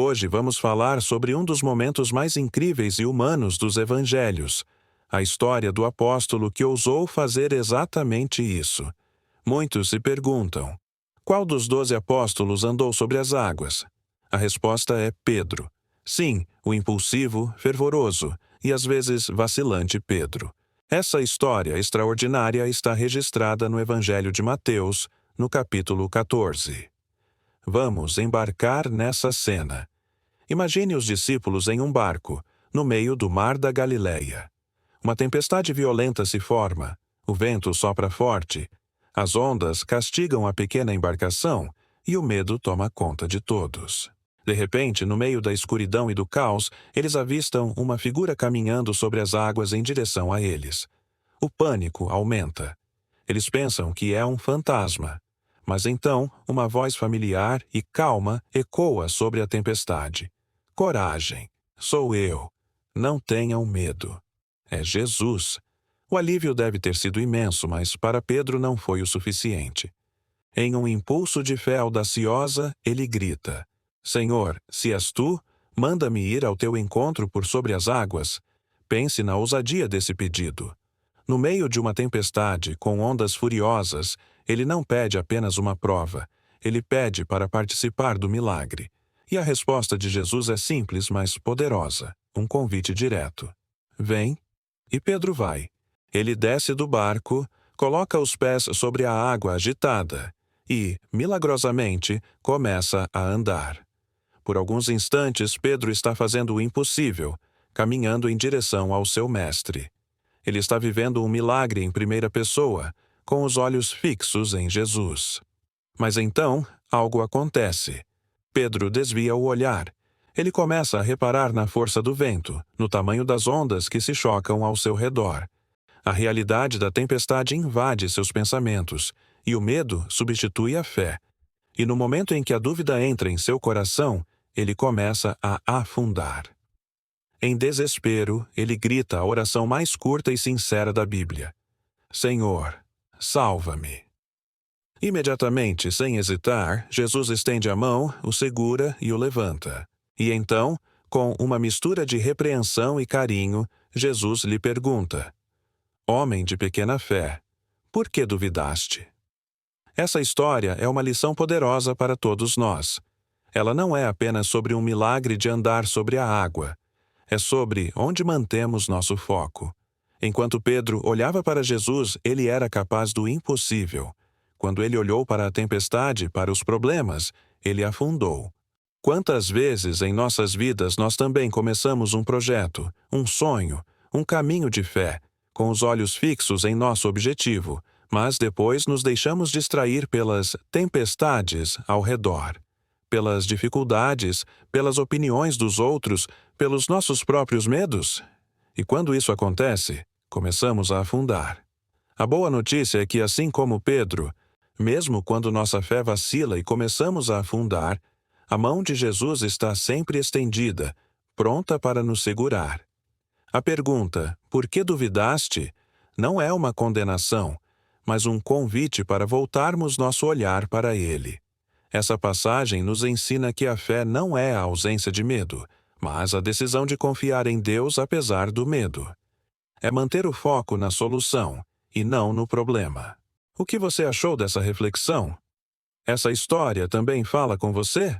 Hoje vamos falar sobre um dos momentos mais incríveis e humanos dos evangelhos, a história do apóstolo que ousou fazer exatamente isso. Muitos se perguntam: qual dos 12 apóstolos andou sobre as águas? A resposta é Pedro. Sim, o impulsivo, fervoroso e às vezes vacilante Pedro. Essa história extraordinária está registrada no Evangelho de Mateus, no capítulo 14. Vamos embarcar nessa cena. Imagine os discípulos em um barco, no meio do mar da Galileia. Uma tempestade violenta se forma, o vento sopra forte, as ondas castigam a pequena embarcação e o medo toma conta de todos. De repente, no meio da escuridão e do caos, eles avistam uma figura caminhando sobre as águas em direção a eles. O pânico aumenta. Eles pensam que é um fantasma. Mas então, uma voz familiar e calma ecoa sobre a tempestade. Coragem, sou eu. Não tenham medo. É Jesus. O alívio deve ter sido imenso, mas para Pedro não foi o suficiente. Em um impulso de fé audaciosa, ele grita: Senhor, se és tu, manda-me ir ao teu encontro por sobre as águas. Pense na ousadia desse pedido. No meio de uma tempestade, com ondas furiosas, ele não pede apenas uma prova, ele pede para participar do milagre. E a resposta de Jesus é simples, mas poderosa, um convite direto. Vem. E Pedro vai. Ele desce do barco, coloca os pés sobre a água agitada e, milagrosamente, começa a andar. Por alguns instantes, Pedro está fazendo o impossível, caminhando em direção ao seu mestre. Ele está vivendo um milagre em primeira pessoa, com os olhos fixos em Jesus. Mas então, algo acontece. Pedro desvia o olhar. Ele começa a reparar na força do vento, no tamanho das ondas que se chocam ao seu redor. A realidade da tempestade invade seus pensamentos, e o medo substitui a fé. E no momento em que a dúvida entra em seu coração, ele começa a afundar. Em desespero, ele grita a oração mais curta e sincera da Bíblia: Senhor, salva-me. Imediatamente, sem hesitar, Jesus estende a mão, o segura e o levanta. E então, com uma mistura de repreensão e carinho, Jesus lhe pergunta: Homem de pequena fé, por que duvidaste? Essa história é uma lição poderosa para todos nós. Ela não é apenas sobre um milagre de andar sobre a água. É sobre onde mantemos nosso foco. Enquanto Pedro olhava para Jesus, ele era capaz do impossível. Quando ele olhou para a tempestade, para os problemas, ele afundou. Quantas vezes em nossas vidas nós também começamos um projeto, um sonho, um caminho de fé, com os olhos fixos em nosso objetivo, mas depois nos deixamos distrair pelas tempestades ao redor, pelas dificuldades, pelas opiniões dos outros, pelos nossos próprios medos? E quando isso acontece, começamos a afundar. A boa notícia é que, assim como Pedro, mesmo quando nossa fé vacila e começamos a afundar, a mão de Jesus está sempre estendida, pronta para nos segurar. A pergunta, por que duvidaste, não é uma condenação, mas um convite para voltarmos nosso olhar para Ele. Essa passagem nos ensina que a fé não é a ausência de medo, mas a decisão de confiar em Deus apesar do medo. É manter o foco na solução, e não no problema. O que você achou dessa reflexão? Essa história também fala com você?